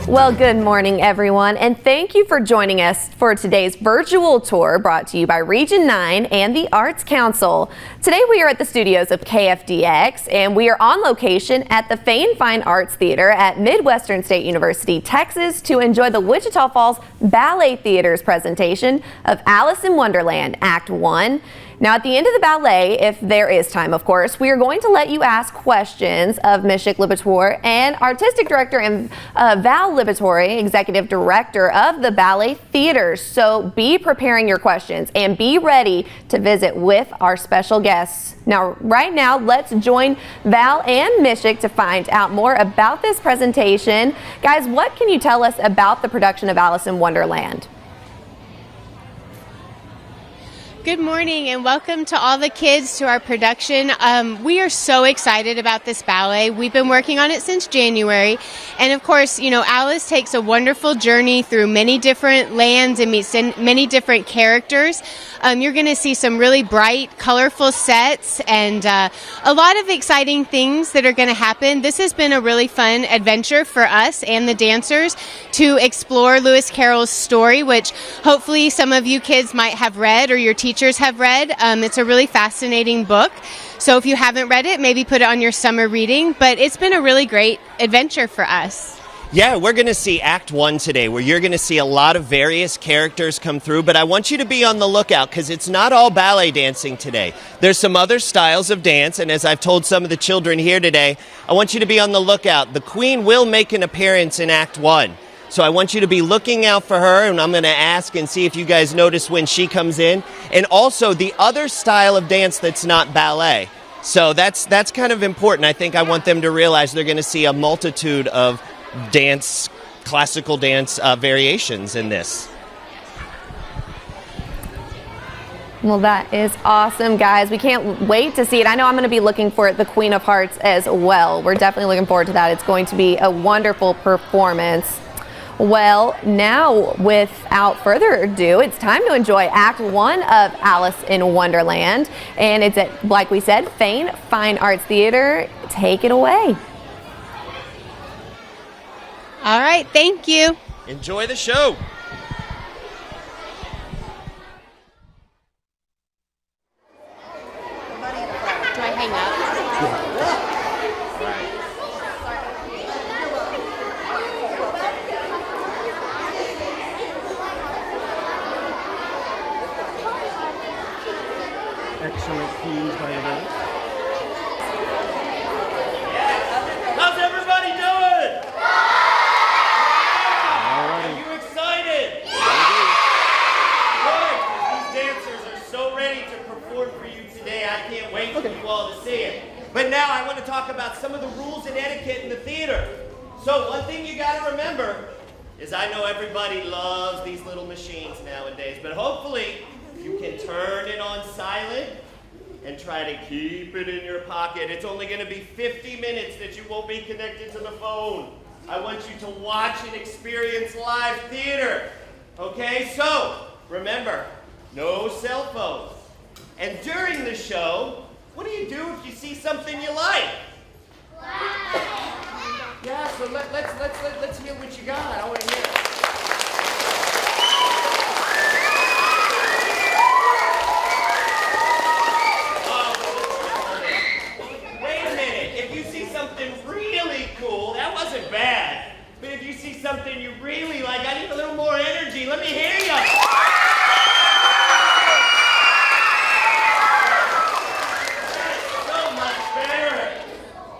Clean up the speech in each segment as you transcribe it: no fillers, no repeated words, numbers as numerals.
Well, good morning, everyone, and thank you for joining us for today's virtual tour brought to you by Region 9 and the Arts Council. Today we are at the studios of KFDX, and we are on location at the Fain Fine Arts Theatre at Midwestern State University, Texas, to enjoy the Wichita Falls Ballet Theatre's presentation of Alice in Wonderland, Act 1. Now, at the end of the ballet, if there is time, of course, we are going to let you ask questions of Mishik Libator and Artistic Director and Val Libatori, Executive Director of the Ballet Theatre. So be preparing your questions and be ready to visit with our special guests. Now, right now, let's join Val and Mishik to find out more about this presentation. Guys, what can you tell us about the production of Alice in Wonderland? Good morning and welcome to all the kids to our production. We are so excited about this ballet. We've been working on it since January. And of course, you know, Alice takes a wonderful journey through many different lands and meets many different characters. You're going to see some really bright, colorful sets and a lot of exciting things that are going to happen. This has been a really fun adventure for us and the dancers to explore Lewis Carroll's story, which hopefully some of you kids might have read or your teachers have read. It's a really fascinating book. So if you haven't read it, maybe put it on your summer reading. But it's been a really great adventure for us. Yeah, we're going to see Act 1 today, where you're going to see a lot of various characters come through, but I want you to be on the lookout because it's not all ballet dancing today. There's some other styles of dance, and as I've told some of the children here today, I want you to be on the lookout. The Queen will make an appearance in Act 1. So I want you to be looking out for her, and I'm going to ask and see if you guys notice when she comes in. And also the other style of dance that's not ballet. So that's kind of important. I think I want them to realize they're going to see a multitude of dance, classical dance variations in this. Well, that is awesome, guys. We can't wait to see it. I know I'm going to be looking for the Queen of Hearts as well. We're definitely looking forward to that. It's going to be a wonderful performance. Well, now, without further ado, it's time to enjoy Act 1 of Alice in Wonderland. And it's at, like we said, Fain Fine Arts Theatre. Take it away. All right, thank you. Enjoy the show. Do I hang up? Excellent cues by events. How's everybody doing? Are you excited? Good, because these dancers are so ready to perform for you today. I can't wait for you all to see it. But now I want to talk about some of the rules and etiquette in the theater. So one thing you got to remember is I know everybody loves these little machines nowadays, but hopefully you can turn it on silent and try to keep it in your pocket. It's only going to be 50 minutes that you won't be connected to the phone. I want you to watch and experience live theater. Okay, so remember, no cell phones. And during the show, what do you do if you see something you like? Yeah, so let's hear what you got. I want to hear it. Something you really like. I need a little more energy. Let me hear you. So much better.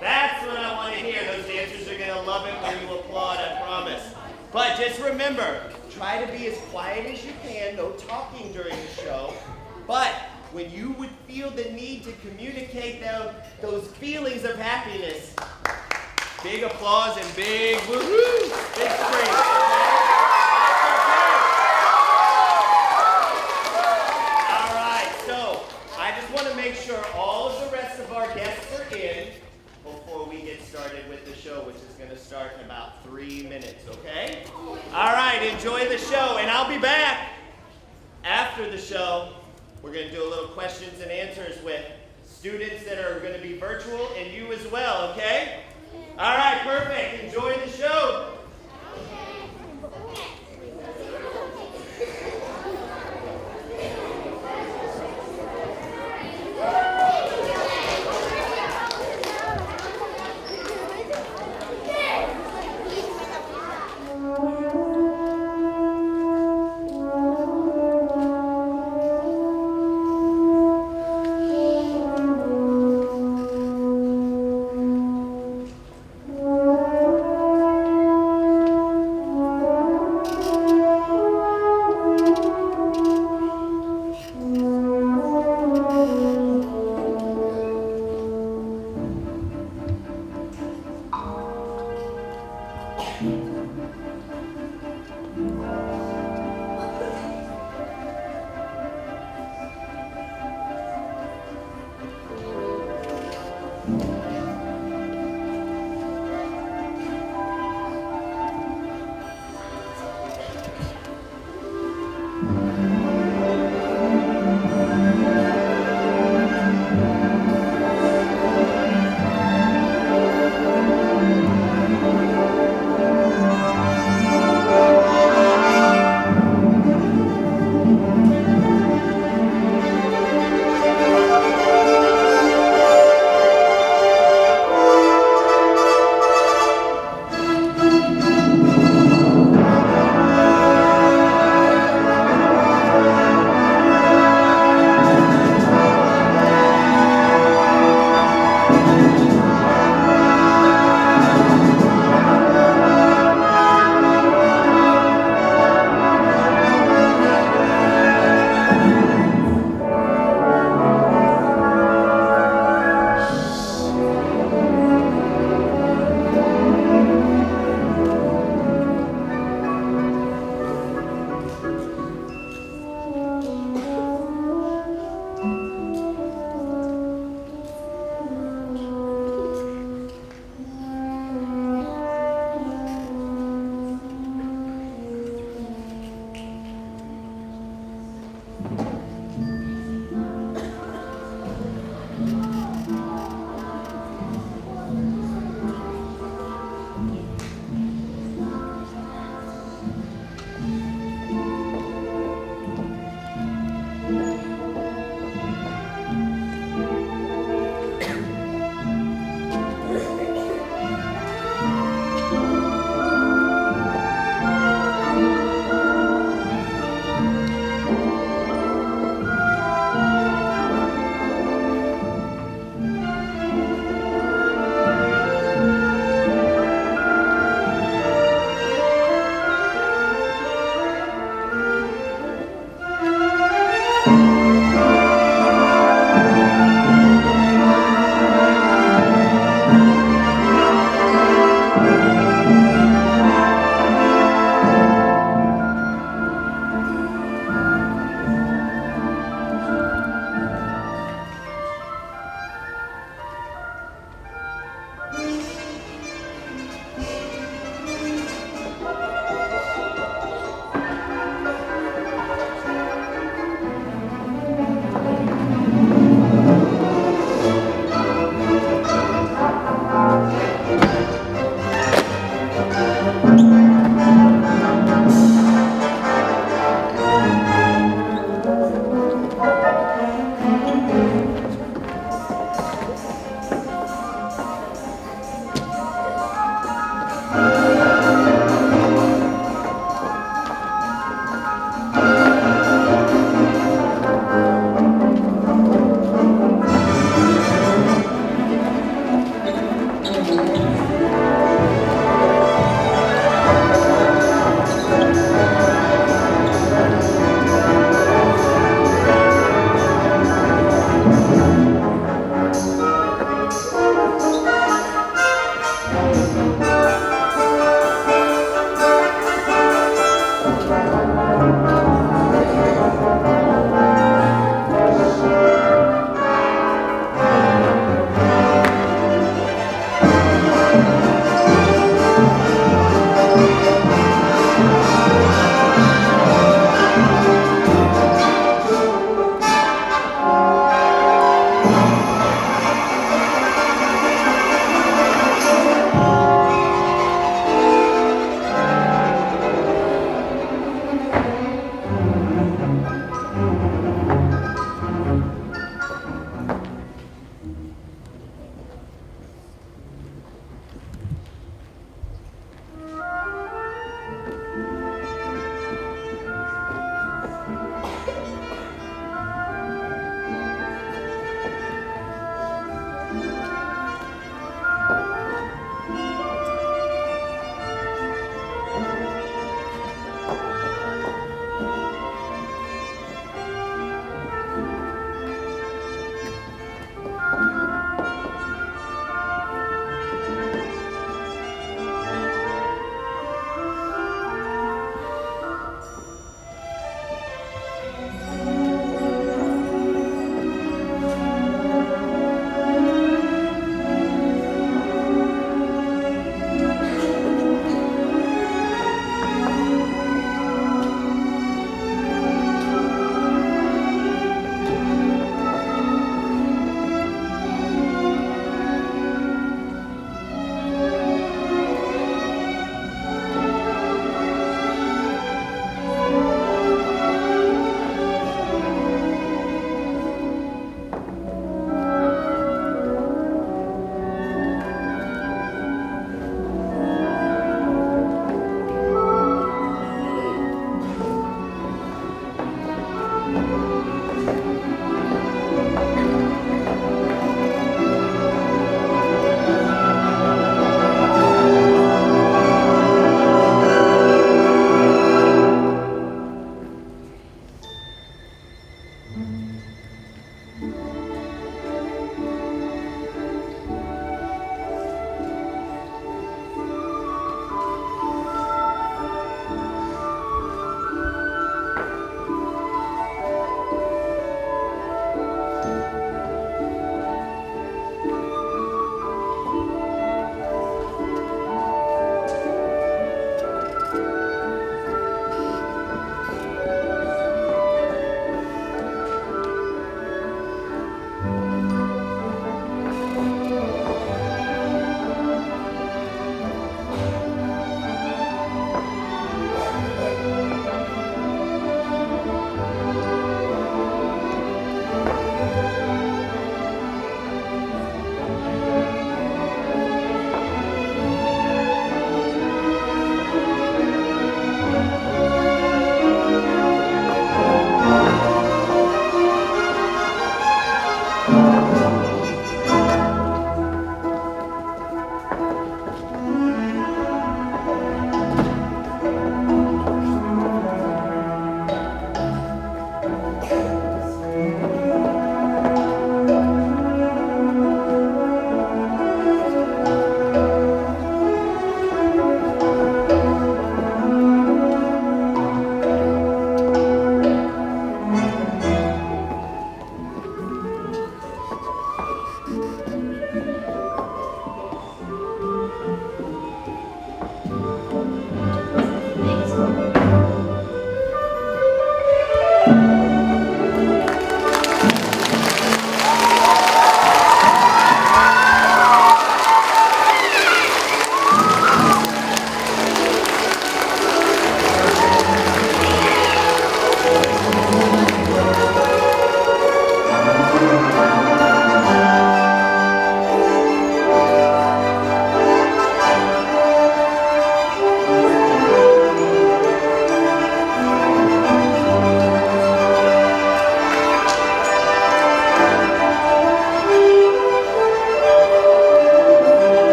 That's what I want to hear. Those dancers are going to love it when you applaud, I promise. But just remember, try to be as quiet as you can. No talking during the show. But when you would feel the need to communicate those feelings of happiness, big applause and big woohoo, big scream. All right, so I just want to make sure all of the rest of our guests are in before we get started with the show, which is going to start in about 3 minutes, okay? All right, enjoy the show, and I'll be back after the show. We're going to do a little questions and answers with students that are going to be virtual and you as well, okay? All right, perfect. Enjoy the show.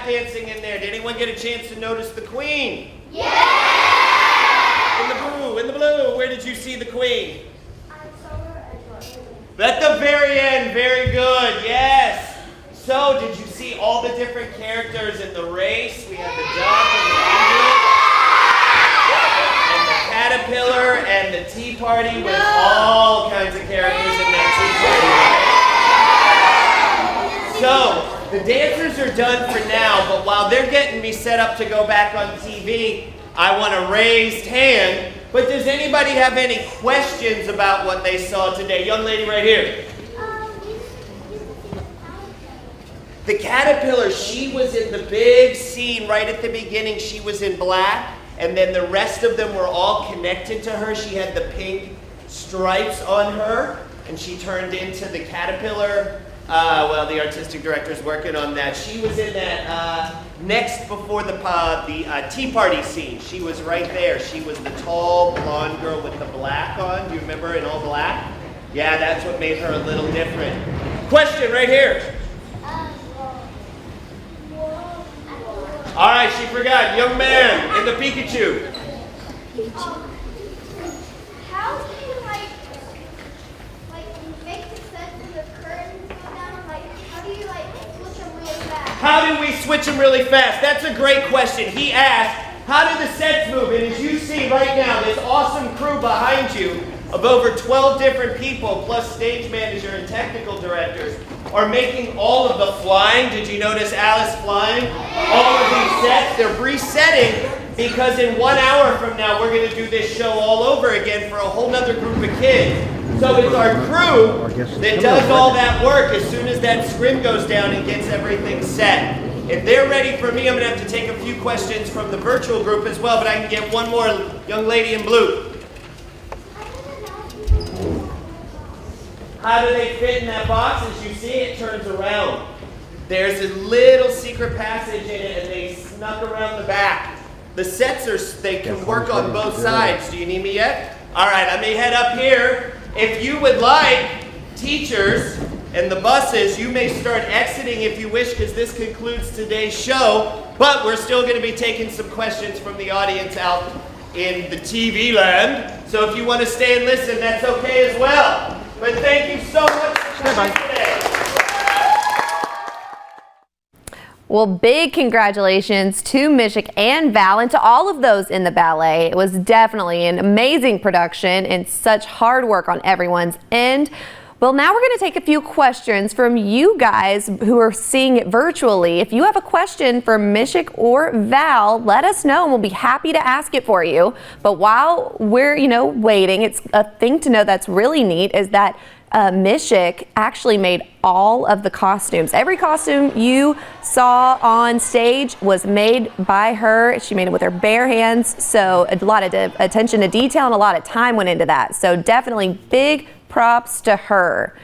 dancing in there? Did anyone get a chance to notice the queen? Yeah! In the blue, where did you see the queen? At the very end, very good, yes. So, did you see all the different characters in the race? We had the duck and the caterpillar and the tea party with all kinds of characters in that tea party. So, the dancers are done for now, but while they're getting me set up to go back on TV, I want a raised hand. But does anybody have any questions about what they saw today? Young lady right here. The caterpillar, she was in the big scene right at the beginning. She was in black, and then the rest of them were all connected to her. She had the pink stripes on her, and she turned into the caterpillar. Well, the artistic director's working on that. She was in that next before the tea party scene. She was right there. She was the tall blonde girl with the black on. Do you remember, in all black? Yeah, that's what made her a little different. Question right here. All right, she forgot. Young man in the Pikachu. How do you make the sets and the curtains go down? How do you switch them really fast? How do we switch them really fast? That's a great question. He asked, how do the sets move? And as you see right now, this awesome crew behind you of over 12 different people, plus stage manager and technical directors, are making all of the flying. Did you notice Alice flying? All of these sets, they're resetting because in 1 hour from now, we're going to do this show all over again for a whole nother group of kids. So it's our crew that does all that work as soon as that scrim goes down and gets everything set. If they're ready for me, I'm going to have to take a few questions from the virtual group as well, but I can get one more young lady in blue. How do they fit in that box? As you see, it turns around. There's a little secret passage in it, and they snuck around the back. The sets they can work on both sides. Do you need me yet? All right, I may head up here. If you would like, teachers and the buses, you may start exiting if you wish, because this concludes today's show. But we're still going to be taking some questions from the audience out in the TV land. So if you want to stay and listen, that's okay as well. But thank you so much for coming today. Well, big congratulations to Mishik and Val and to all of those in the ballet. It was definitely an amazing production and such hard work on everyone's end. Well, now we're going to take a few questions from you guys who are seeing it virtually. If you have a question for Mishik or Val, let us know and we'll be happy to ask it for you. But while we're, waiting, it's a thing to know that's really neat is that Mishik actually made all of the costumes. Every costume you saw on stage was made by her. She made it with her bare hands. So a lot of attention to detail and a lot of time went into that. So definitely big props to her.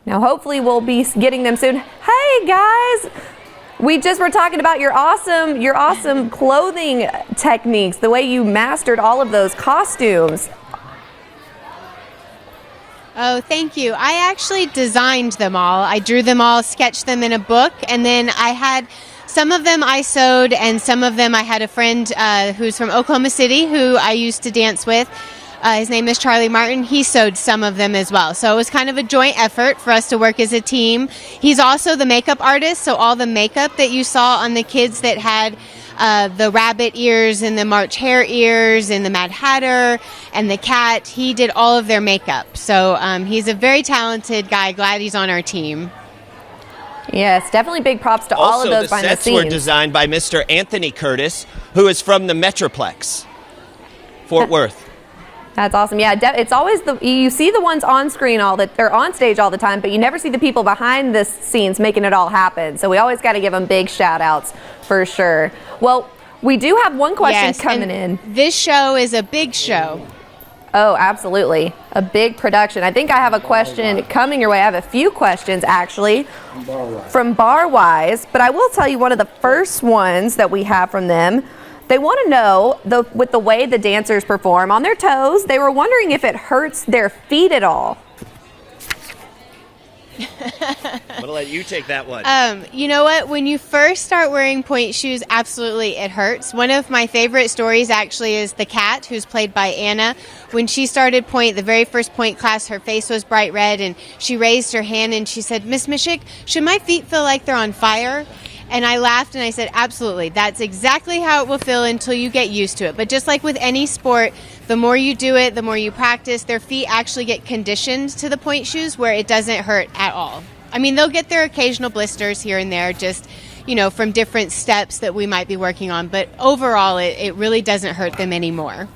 Now hopefully we'll be getting them soon. Hey guys, we just were talking about your awesome clothing techniques, the way you mastered all of those costumes. Oh, thank you. I actually designed them all. I drew them all, sketched them in a book, and then I had some of them I sewed, and some of them I had a friend who's from Oklahoma City who I used to dance with. His name is Charlie Martin. He sewed some of them as well. So it was kind of a joint effort for us to work as a team. He's also the makeup artist, so all the makeup that you saw on the kids that had the rabbit ears and the March Hare ears and the Mad Hatter and the cat, he did all of their makeup. So he's a very talented guy. Glad he's on our team. Yes, definitely big props to all of those behind the scenes. Also, the sets were designed by Mr. Anthony Curtis, who is from the Metroplex, Fort Worth. That's awesome. Yeah, it's always you see the ones on screen they're on stage all the time, but you never see the people behind the scenes making it all happen. So we always got to give them big shout outs for sure. Well, we do have one question coming in. This show is a big show. Oh, absolutely. A big production. I think I have a question coming your way. I have a few questions actually from Barwise, but I will tell you one of the first ones that we have from them. They want to know, with the way the dancers perform on their toes, they were wondering if it hurts their feet at all. I'm going to let you take that one. You know what? When you first start wearing pointe shoes, absolutely it hurts. One of my favorite stories actually is the cat, who's played by Anna. When she started pointe, the very first pointe class, her face was bright red, and she raised her hand and she said, "Miss Mishik, should my feet feel like they're on fire?" And I laughed and I said, absolutely. That's exactly how it will feel until you get used to it. But just like with any sport, the more you do it, the more you practice, their feet actually get conditioned to the pointe shoes where it doesn't hurt at all. I mean, they'll get their occasional blisters here and there, just, you know, from different steps that we might be working on. But overall, it really doesn't hurt them anymore.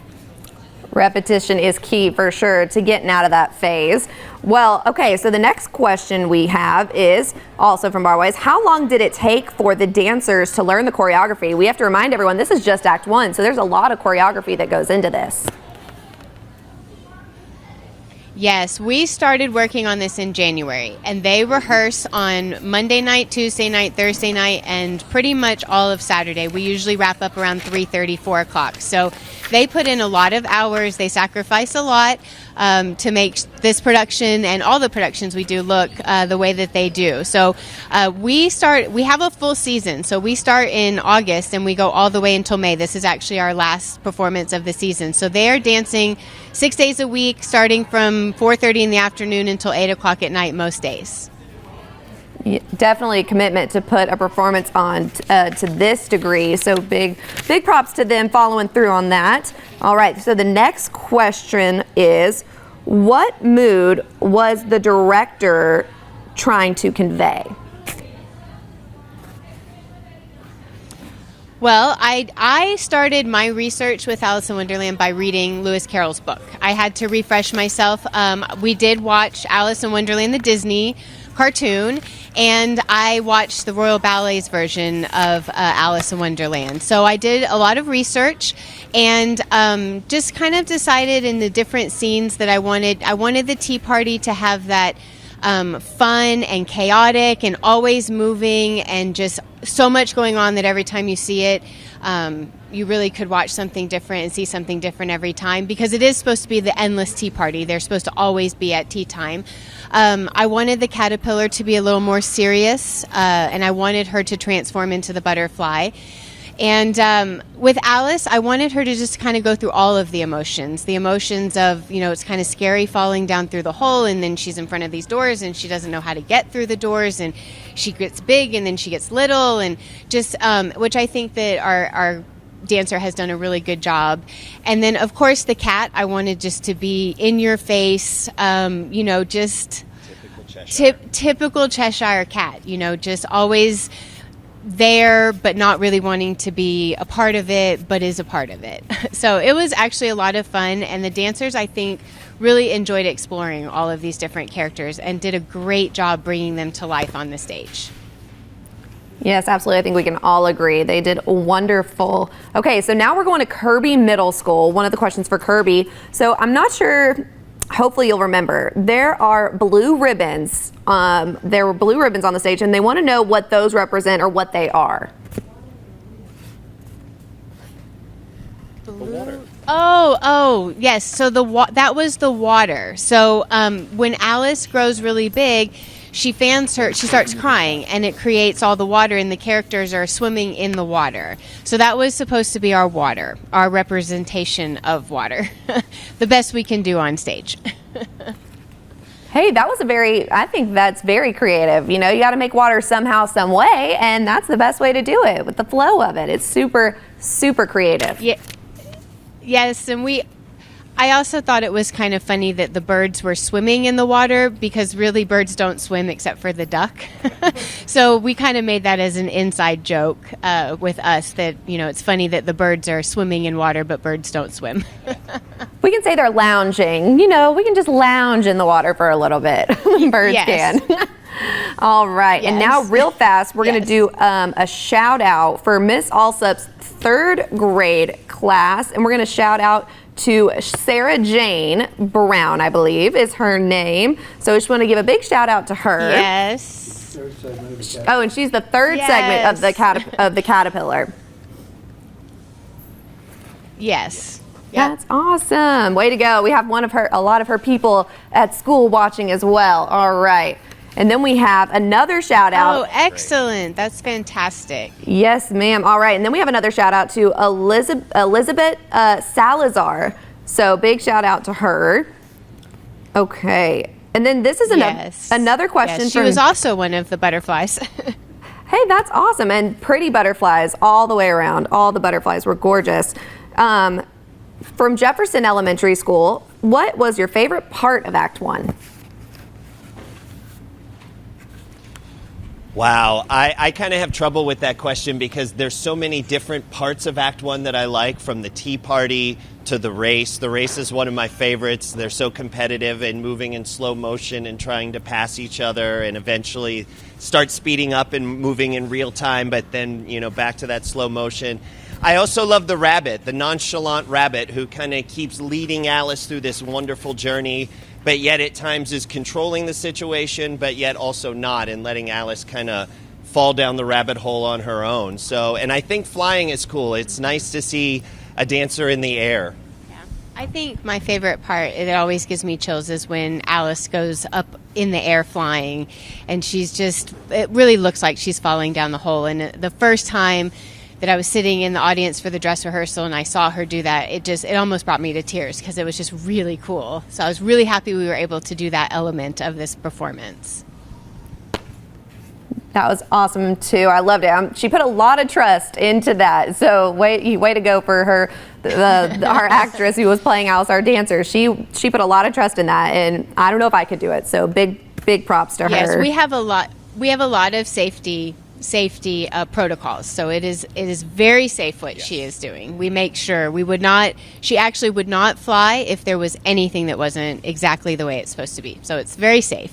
Repetition is key for sure to getting out of that phase. Well, okay, so the next question we have is also from Barways. How long did it take for the dancers to learn the choreography? We have to remind everyone this is just Act 1, so there's a lot of choreography that goes into this. Yes, we started working on this in January, and they rehearse on Monday night, Tuesday night, Thursday night, and pretty much all of Saturday. We usually wrap up around 3:30, 4 o'clock. So they put in a lot of hours. They sacrifice a lot to make this production and all the productions we do look the way that they do. So we have a full season. So we start in August and we go all the way until May. This is actually our last performance of the season. So they are dancing 6 days a week, starting from 4:30 in the afternoon until 8 o'clock at night most days. Yeah, definitely a commitment to put a performance on to this degree. So big props to them following through on that. All right, so the next question is, what mood was the director trying to convey? Well, I started my research with Alice in Wonderland by reading Lewis Carroll's book. I had to refresh myself. We did watch Alice in Wonderland, the Disney cartoon, and I watched the Royal Ballet's version of Alice in Wonderland. So I did a lot of research and just kind of decided in the different scenes that I wanted the tea party to have that fun and chaotic and always moving and just so much going on that every time you see it, you really could watch something different and see something different every time, because it is supposed to be the endless tea party. They're supposed to always be at tea time. I wanted the caterpillar to be a little more serious, and I wanted her to transform into the butterfly. And with Alice, I wanted her to just kind of go through all of the emotions of, you know, it's kind of scary falling down through the hole, and then she's in front of these doors and she doesn't know how to get through the doors, and she gets big and then she gets little, and just, which I think that our dancer has done a really good job. And then, of course, the cat, I wanted just to be in your face, you know, just typical Cheshire cat, you know, just always there but not really wanting to be a part of it, but is a part of it. So it was actually a lot of fun, and the dancers, I think, really enjoyed exploring all of these different characters and did a great job bringing them to life on the stage. Yes, absolutely. I think we can all agree. They did wonderful. Okay, so now we're going to Kirby Middle School. One of the questions for Kirby. So I'm not sure, hopefully you'll remember, there are blue ribbons. There were blue ribbons on the stage, and they want to know what those represent or what they are. Oh, yes. So that was the water. So when Alice grows really big, she starts crying, and it creates all the water, and the characters are swimming in the water. So that was supposed to be our water, our representation of water. The best we can do on stage. Hey, that was I think that's very creative. You know, you got to make water somehow, some way, and that's the best way to do it with the flow of it. It's super, super creative. Yeah. Yes, and I also thought it was kind of funny that the birds were swimming in the water, because really birds don't swim except for the duck. So we kind of made that as an inside joke with us, that, you know, it's funny that the birds are swimming in water but birds don't swim. We can say they're lounging. You know, we can just lounge in the water for a little bit. Birds can. All right. Yes. And now real fast, we're going to do a shout out for Miss Alsup's 3rd grade class. And we're going to shout out to Sarah Jane Brown, I believe is her name. So I just want to give a big shout out to her. Yes. Oh, and she's the 3rd segment of the caterpillar. Yes. Yep. That's awesome. Way to go. We have a lot of her people at school watching as well. All right. And then we have another shout out. Oh, excellent. That's fantastic. Yes, ma'am. All right. And then we have another shout out to Elizabeth Salazar. So big shout out to her. Okay. And then this is another question. Yes, she was also one of the butterflies. Hey, that's awesome. And pretty butterflies all the way around. All the butterflies were gorgeous. From Jefferson Elementary School, what was your favorite part of Act 1? Wow, I kind of have trouble with that question because there's so many different parts of Act 1 that I like, from the tea party to the race. The race is one of my favorites. They're so competitive and moving in slow motion and trying to pass each other and eventually start speeding up and moving in real time, but then, you know, back to that slow motion. I also love the rabbit, the nonchalant rabbit who kind of keeps leading Alice through this wonderful journey, but yet at times is controlling the situation, but yet also not, and letting Alice kind of fall down the rabbit hole on her own. So, and I think flying is cool. It's nice to see a dancer in the air. Yeah. I think my favorite part, it always gives me chills, is when Alice goes up in the air flying, and it really looks like she's falling down the hole. And the first time that I was sitting in the audience for the dress rehearsal and I saw her do that, it almost brought me to tears because it was just really cool. So I was really happy we were able to do that element of this performance. That was awesome too. I loved it. She put a lot of trust into that. So way to go for her, our actress who was playing Alice, our dancer. She put a lot of trust in that, and I don't know if I could do it. So big props to her. Yes, we have a lot of safety protocols, so it is very safe what she is doing. We make sure she actually would not fly if there was anything that wasn't exactly the way it's supposed to be. So it's very safe.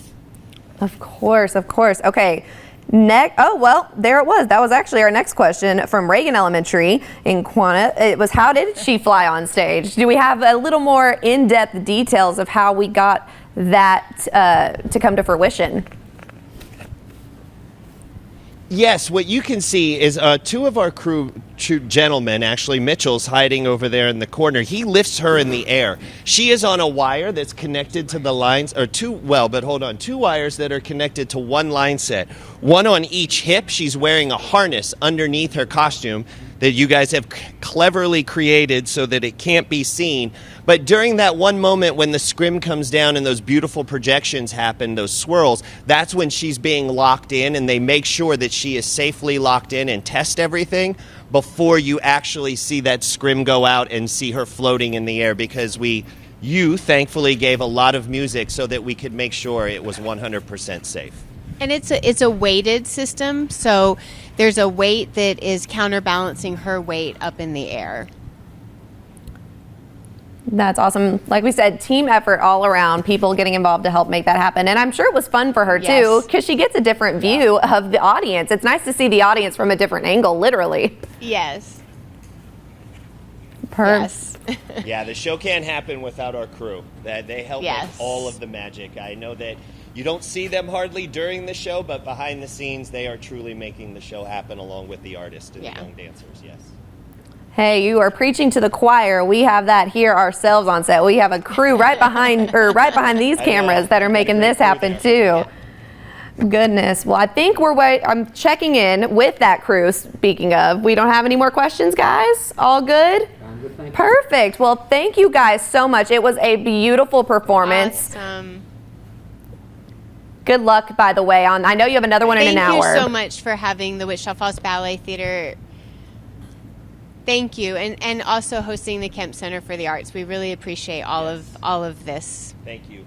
Of course. Okay. Oh, well, there it was. That was actually our next question from Reagan Elementary in Quanah. It was, how did she fly on stage? Do we have a little more in-depth details of how we got that to come to fruition? Yes, what you can see is two of our two gentlemen, actually Mitchell's hiding over there in the corner. He lifts her in the air. She is on a wire that's connected to the lines, two wires that are connected to one line set. One on each hip. She's wearing a harness underneath her costume that you guys have cleverly created so that it can't be seen. But during that one moment when the scrim comes down and those beautiful projections happen, those swirls, that's when she's being locked in, and they make sure that she is safely locked in and test everything before you actually see that scrim go out and see her floating in the air, because you thankfully gave a lot of music so that we could make sure it was 100% safe. And it's a weighted system, so there's a weight that is counterbalancing her weight up in the air. That's awesome. Like we said, team effort all around, people getting involved to help make that happen. And I'm sure it was fun for her too, because she gets a different view of the audience. It's nice to see the audience from a different angle, literally. Yes. Yes. Yeah, the show can't happen without our crew. They help with all of the magic. I know that you don't see them hardly during the show, but behind the scenes, they are truly making the show happen along with the artists and the young dancers, yes. Hey, you are preaching to the choir. We have that here ourselves on set. We have a crew right behind these cameras that are making this happen too. Goodness. Well, I think I'm checking in with that crew. Speaking of, we don't have any more questions, guys? All good? Perfect. Well, thank you guys so much. It was a beautiful performance. Awesome. Good luck, by the way. I know you have another one in an hour. Thank you so much for having the Wichita Falls Ballet Theatre. Thank you, and also hosting the Kemp Center for the Arts. We really appreciate all of this. Thank you.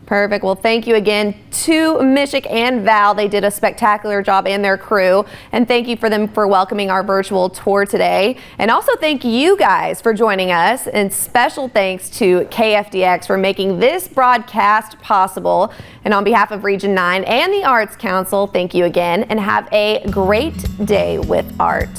Perfect. Well, thank you again to Mishik and Val. They did a spectacular job, and their crew. And thank you for them for welcoming our virtual tour today. And also thank you guys for joining us. And special thanks to KFDX for making this broadcast possible. And on behalf of Region 9 and the Arts Council, thank you again, and have a great day with art.